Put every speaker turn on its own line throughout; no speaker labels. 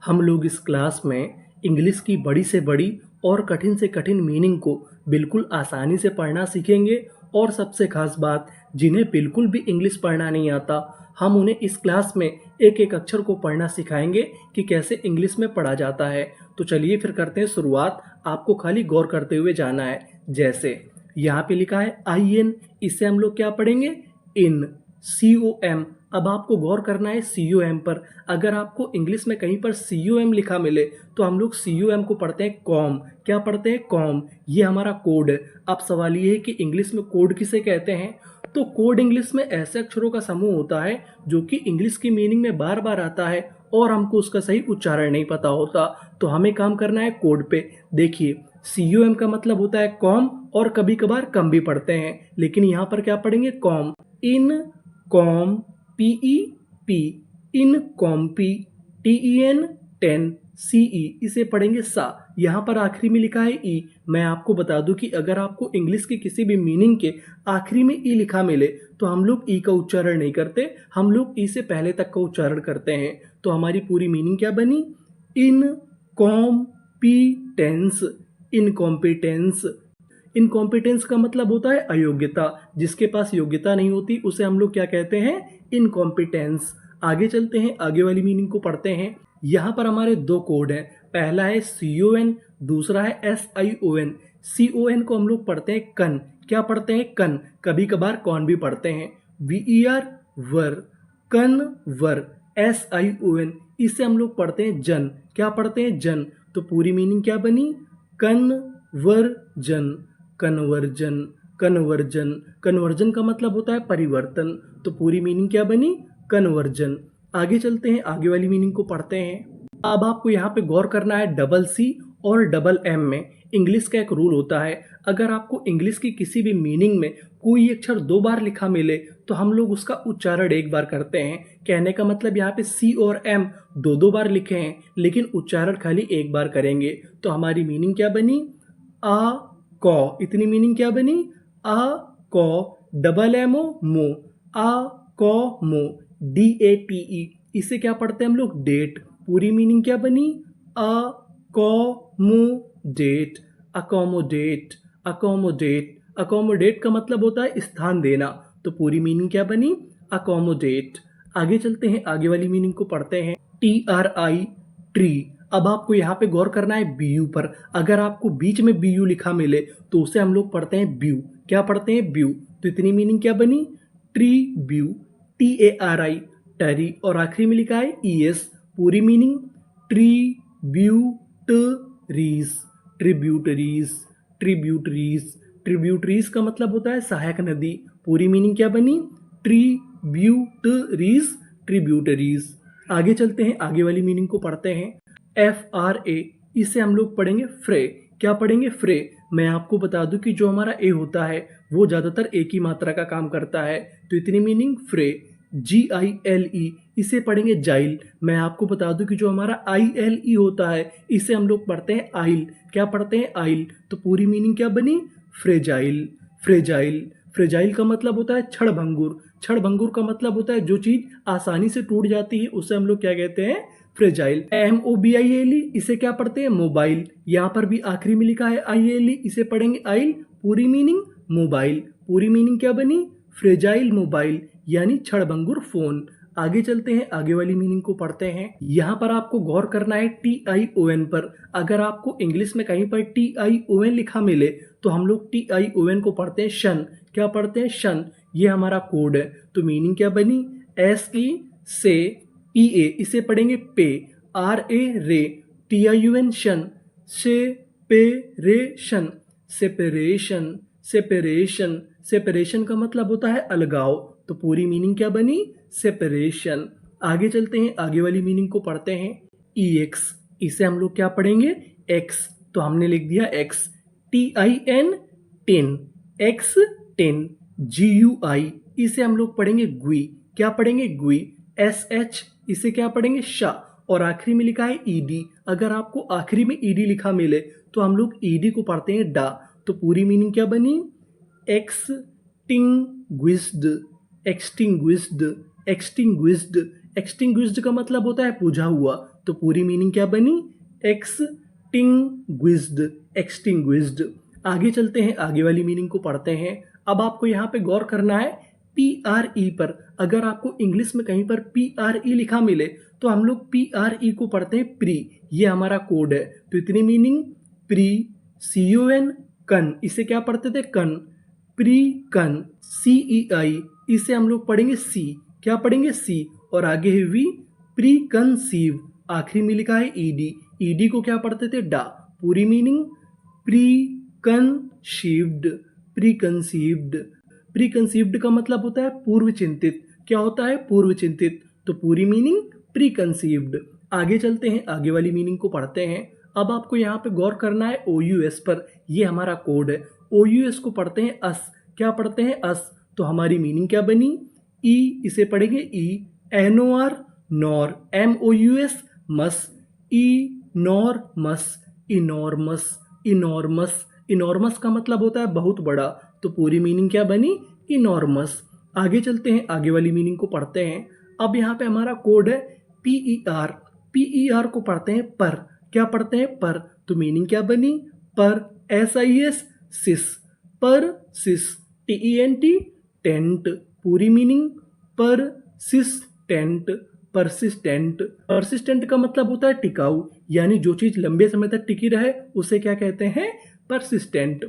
हम लोग इस क्लास में इंग्लिश की बड़ी से बड़ी और कठिन से कठिन मीनिंग को बिल्कुल आसानी से पढ़ना सीखेंगे। और सबसे खास बात, जिन्हें बिल्कुल भी इंग्लिश पढ़ना नहीं आता, हम उन्हें इस क्लास में एक एक अक्षर को पढ़ना सिखाएंगे कि कैसे इंग्लिश में पढ़ा जाता है। तो चलिए फिर करते हैं शुरुआत। आपको खाली गौर करते हुए जाना है। जैसे यहाँ पे लिखा है IN, इससे हम लोग क्या पढ़ेंगे? इन। COM, अब आपको गौर करना है COM पर। अगर आपको इंग्लिश में कहीं पर COM लिखा मिले तो हम लोग COM को पढ़ते हैं कॉम। क्या पढ़ते हैं? कॉम। ये हमारा कोड है। अब सवाल ये है कि इंग्लिश में कोड किसे कहते हैं? तो कोड इंग्लिश में ऐसे अक्षरों का समूह होता है जो कि इंग्लिश की मीनिंग में बार बार आता है और हमको उसका सही उच्चारण नहीं पता होता। तो हमें काम करना है कोड पे। देखिए, COM का मतलब होता है कॉम, और कभी कभार कम भी पढ़ते हैं, लेकिन यहाँ पर क्या पढ़ेंगे? कॉम। इन कॉम, PEP, इन कॉम्पी, TEN, 10, CE, इसे पढ़ेंगे सा। यहाँ पर आखिरी में लिखा है ई। मैं आपको बता दूं कि अगर आपको इंग्लिश के किसी भी मीनिंग के आखिरी में ई लिखा मिले तो हम लोग ई का उच्चारण नहीं करते, हम लोग ई से पहले तक का उच्चारण करते हैं। तो हमारी पूरी मीनिंग क्या बनी? इनकॉम्पिटेंस। इनकॉम्पिटेंस। इनकॉम्पिटेंस का मतलब होता है अयोग्यता। जिसके पास योग्यता नहीं होती उसे हम लोग क्या कहते हैं? इनकॉम्पिटेंस। आगे चलते हैं, आगे वाली मीनिंग को पढ़ते हैं। यहाँ पर हमारे दो कोड हैं। पहला है CON, दूसरा है SION। CON को हम लोग पढ़ते हैं कन। क्या पढ़ते हैं? कन। कभी कभार कौन भी पढ़ते हैं। VER, वर। कन वर। SION, इसे हम लोग पढ़ते हैं जन। क्या पढ़ते हैं? जन। तो पूरी मीनिंग क्या बनी? कन्वर्जन। कन्वर्जन। कन्वर्जन। कन्वर्जन का मतलब होता है परिवर्तन। तो पूरी मीनिंग क्या बनी? कन्वर्जन। आगे चलते हैं, आगे वाली मीनिंग को पढ़ते हैं। अब आपको यहाँ पे गौर करना है CC और MM में। इंग्लिश का एक रूल होता है, अगर आपको इंग्लिश की किसी भी मीनिंग में कोई अक्षर दो बार लिखा मिले तो हम लोग उसका उच्चारण एक बार करते हैं। कहने का मतलब यहाँ पे C और M दो दो बार लिखे हैं, लेकिन उच्चारण खाली एक बार करेंगे। तो हमारी मीनिंग क्या बनी? आ कौ। इतनी मीनिंग क्या बनी? आ कौ। MO, मो। आ कौ मो। DATE, इसे क्या पढ़ते हैं हम लोग? डेट। पूरी मीनिंग क्या बनी? अकोमोडेट। अकोमोडेट। अकोमोडेट। अकोमोडेट का मतलब होता है स्थान देना। तो पूरी मीनिंग क्या बनी? अकोमोडेट। आगे चलते हैं, आगे वाली मीनिंग को पढ़ते हैं। TRI, tree. अब आपको यहाँ पे गौर करना है BU पर। अगर आपको बीच में BU लिखा मिले तो उसे हम लोग पढ़ते हैं ब्यू। क्या पढ़ते हैं? ब्यू। तो इतनी मीनिंग क्या बनी? ट्री ब्यू। TARI, टरी, और आखिरी में लिखा है ES। पूरी meaning tributaries. Tributaries. Tributaries. Tributaries का मतलब होता है सहायक नदी। पूरी मीनिंग क्या बनी? ट्रिब्यूटरीज। ट्रिब्यूटरीज। आगे चलते हैं, आगे वाली मीनिंग को पढ़ते हैं। FRA, इसे हम लोग पढ़ेंगे फ्रे। क्या पढ़ेंगे? फ्रे। मैं आपको बता दूं कि जो हमारा ए होता है वो ज़्यादातर एक ही मात्रा का काम करता है। तो इतनी मीनिंग फ्रे। GILE, इसे पढ़ेंगे जाइल। मैं आपको बता दूं कि जो हमारा ILE होता है इसे हम लोग पढ़ते हैं आइल। क्या पढ़ते हैं? आइल। तो पूरी मीनिंग क्या बनी? फ्रेजाइल। फ्रेजाइल। फ्रेजाइल का मतलब होता है क्षणभंगुर। क्षणभंगुर का मतलब होता है जो चीज़ आसानी से टूट जाती है उसे हम लोग क्या कहते हैं? फ्रेजाइल। MOBILE, इसे क्या पढ़ते हैं? मोबाइल। यहाँ पर भी आखिरी में लिखा है ILE, इसे पढ़ेंगे आइल। पूरी मीनिंग मोबाइल। पूरी मीनिंग क्या बनी? फ्रेजाइल मोबाइल, यानी क्षणभंगुर फोन। आगे चलते हैं, आगे वाली मीनिंग को पढ़ते हैं। यहाँ पर आपको गौर करना है TION पर। अगर आपको इंग्लिश में कहीं पर TION लिखा मिले तो हम लोग TION को पढ़ते हैं शन। क्या पढ़ते हैं? शन। ये हमारा कोड है। तो मीनिंग क्या बनी? SE से PA, इसे पढ़ेंगे पे। RA, रे। TION, शन। सेपेरेशन। सेपरेशन। सेपरेशन। सेपरेशन का मतलब होता है अलगाव। तो पूरी मीनिंग क्या बनी? सेपरेशन। आगे चलते हैं, आगे वाली मीनिंग को पढ़ते हैं। EX, इसे हम लोग क्या पढ़ेंगे? X। तो हमने लिख दिया X। TIN, tin. X, tin. GUI, इसे हम लोग पढ़ेंगे गुई। क्या पढ़ेंगे? गुई। SH, इसे क्या पढ़ेंगे? शा। और आखिरी में लिखा है ED। अगर आपको आखिरी में ED लिखा मिले तो हम लोग ED को पढ़ते हैं डा। तो पूरी मीनिंग क्या बनी? एक्सटिंग्विश्ड। एक्सटिंग्विश्ड। एक्सटिंग्विश्ड। एक्सटिंग्विश्ड का मतलब होता है बुझा हुआ। तो पूरी मीनिंग क्या बनी? Extinguished, extinguished. आगे चलते हैं, आगे वाली मीनिंग को पढ़ते हैं। अब आपको यहाँ पे गौर करना है PRE पर। अगर आपको इंग्लिश में कहीं पर PRE लिखा मिले तो हम लोग PRE को पढ़ते हैं प्री, ये हमारा कोड है। तो इतनी मीनिंग प्री, CON, कन, इसे क्या पढ़ते थे? कन, प्री कन, CEI, इसे हम लोग पढ़ेंगे सी, क्या पढ़ेंगे? सी। और आगे है वी, प्री कंसीव, आखिरी में लिखा है ED, ED को क्या पढ़ते थे? डा। पूरी meaning pre conceived, pre conceived. Pre conceived का मतलब होता है पूर्व चिंतित। क्या होता है? पूर्व चिंतित। तो पूरी मीनिंग प्री कंसीव्ड। आगे चलते हैं, आगे वाली मीनिंग को पढ़ते हैं। अब आपको यहाँ पे गौर करना है OUS पर, ये हमारा कोड है। OUS को पढ़ते हैं अस, क्या पढ़ते हैं? अस। तो हमारी मीनिंग क्या बनी? ई, इसे पढ़ेंगे ई, NOR, नॉर, MOUS, मस, ई नॉर मस, इनॉर्मस, इनॉर्मस। इनॉर्मस का मतलब होता है बहुत बड़ा। तो पूरी मीनिंग क्या बनी? इनॉर्मस। आगे चलते हैं, आगे वाली मीनिंग को पढ़ते हैं। अब यहाँ पे हमारा कोड है PER, PER को पढ़ते हैं पर, क्या पढ़ते हैं? पर। तो मीनिंग क्या बनी? पर, SIS, सिस, पर सिस, TENT, टेंट। पूरी मीनिंग पर सिस टेंट, परसिस्टेंट। परसिस्टेंट का मतलब होता है टिकाऊ, यानी जो चीज लंबे समय तक टिकी रहे उसे क्या कहते हैं? परसिस्टेंट।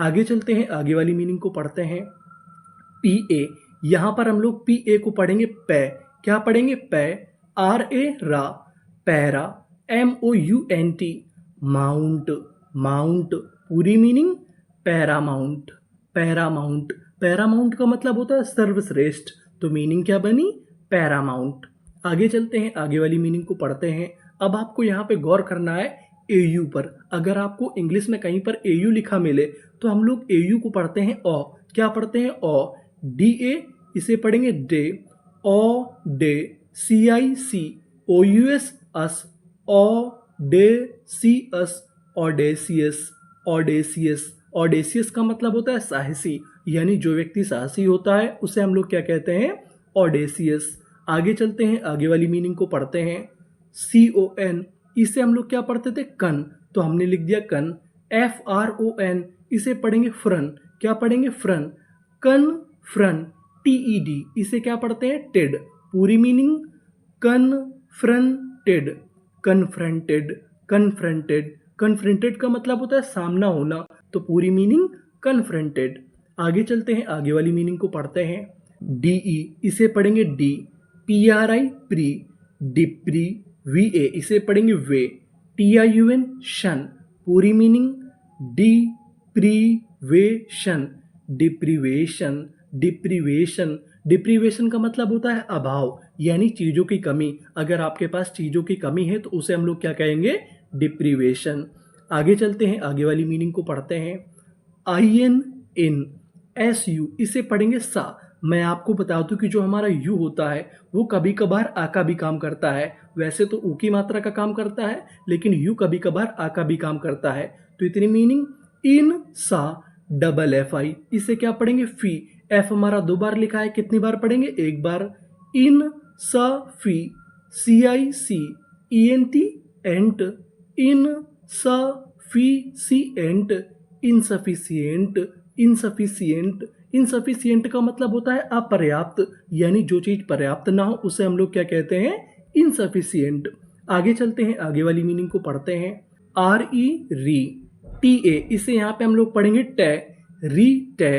आगे चलते हैं, आगे वाली मीनिंग को पढ़ते हैं। PA, यहाँ पर हम लोग PA को पढ़ेंगे पै, क्या पढ़ेंगे? पै, RA, रा, पैरा, MOUNT, माउंट, माउंट। पूरी मीनिंग पैरामाउंट, पैरामाउंट। पैरामाउंट का मतलब होता है सर्वश्रेष्ठ। तो मीनिंग क्या बनी? पैरामाउंट। आगे चलते हैं, आगे वाली मीनिंग को पढ़ते हैं। अब आपको यहाँ पे गौर करना है AU पर। अगर आपको इंग्लिश में कहीं पर AU लिखा मिले तो हम लोग AU को पढ़ते हैं ओ, क्या पढ़ते हैं? ओ, DA, इसे पढ़ेंगे डे, ओ डे, CIC, OUS, अस, ओ डे सी अस, ऑडेसियस, ऑडेसियस। ऑडेसियस का मतलब होता है साहसी, यानी जो व्यक्ति साहसी होता है उसे हम लोग क्या कहते हैं? ऑडेसियस। आगे चलते हैं, आगे वाली मीनिंग को पढ़ते हैं। CON, इसे हम लोग क्या पढ़ते थे? कन, तो हमने लिख दिया कन। FRON, इसे पढ़ेंगे फ्रन, क्या पढ़ेंगे? फ्रन, कन फ्रन। TED, इसे क्या पढ़ते हैं? टेड। पूरी meaning confronted, confronted, confronted. Confronted का मतलब होता है सामना होना। तो पूरी मीनिंग कन्फ्रंटेड। आगे चलते हैं, आगे वाली मीनिंग को पढ़ते हैं। DE, इसे पढ़ेंगे डी, PRI, प्री, डिप्री, VA, इसे पढ़ेंगे वे, TIUN, शन। पूरी meaning deprivation, deprivation, deprivation. Deprivation का मतलब होता है अभाव, यानी चीज़ों की कमी। अगर आपके पास चीज़ों की कमी है तो उसे हम लोग क्या कहेंगे? डिप्रीवेशन। आगे चलते हैं, आगे वाली मीनिंग को पढ़ते हैं। IN, इन, SU, इसे पढ़ेंगे सा। मैं आपको बता दूं कि जो हमारा यू होता है वो कभी कभार आ का भी काम करता है। वैसे तो ऊ की मात्रा का काम करता है, लेकिन यू कभी कभार आ का भी काम करता है। तो इतनी मीनिंग इन सा, डबल FI, इसे क्या पढ़ेंगे? फी। F हमारा 2 बार लिखा है, कितनी बार पढ़ेंगे? 1 बार। इन सा फी, CIC, ENT, एंट, इन सा फी सी एंट, इनसफिशिएंट, इनसफिशिएंट। इनसफिशिएंट का मतलब होता है अपर्याप्त, यानी जो चीज पर्याप्त ना हो उसे हम लोग क्या कहते हैं? इनसफिशिएंट। आगे चलते हैं, आगे वाली मीनिंग को पढ़ते हैं। RE, री, TA, इसे यहाँ पे हम लोग पढ़ेंगे टे, री टे,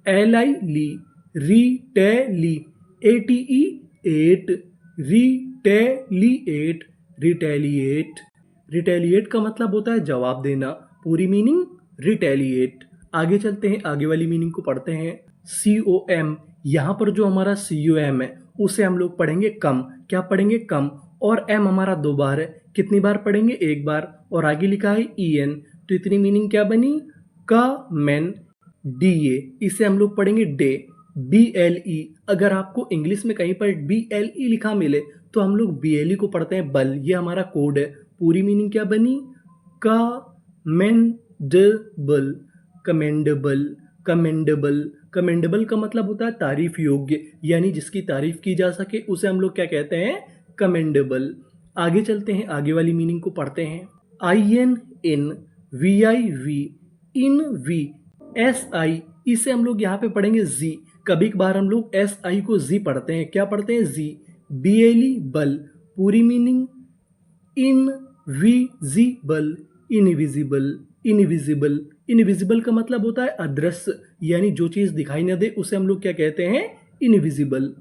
LI, ली, री टे ली, ATE, ate, retaliate, retaliate. Retaliate का मतलब होता है जवाब देना। पूरी मीनिंग रिटेलिएट। आगे चलते हैं, आगे वाली मीनिंग को पढ़ते हैं। COM, यहाँ पर जो हमारा COM है उसे हम लोग पढ़ेंगे कम, क्या पढ़ेंगे? कम। और M हमारा 2 बार है, कितनी बार पढ़ेंगे? 1 बार। और आगे लिखा है EN, तो इतनी मीनिंग क्या बनी? का मैन, DA, इसे हम लोग पढ़ेंगे डे, BLE। अगर आपको इंग्लिश में कहीं पर BLE लिखा मिले तो हम लोग BLE को पढ़ते हैं बल, ये हमारा कोड है। पूरी मीनिंग क्या बनी? Commendable, commendable, commendable. कमेंडेबल का मतलब होता है तारीफ योग्य, यानी जिसकी तारीफ की जा सके उसे हम लोग क्या कहते हैं? कमेंडेबल। आगे चलते हैं, आगे वाली मीनिंग को पढ़ते हैं। INNVIV, इन वी, SI, इसे हम लोग यहाँ पे पढ़ेंगे जी। कभी कभार हम लोग SI को जी पढ़ते हैं। क्या पढ़ते हैं? जी। BLE, बल। पूरी meaning invisible, invisible, invisible. Invisible का मतलब होता है अदृश्य, यानी जो चीज दिखाई न दे उसे हम लोग क्या कहते हैं? इनविजिबल।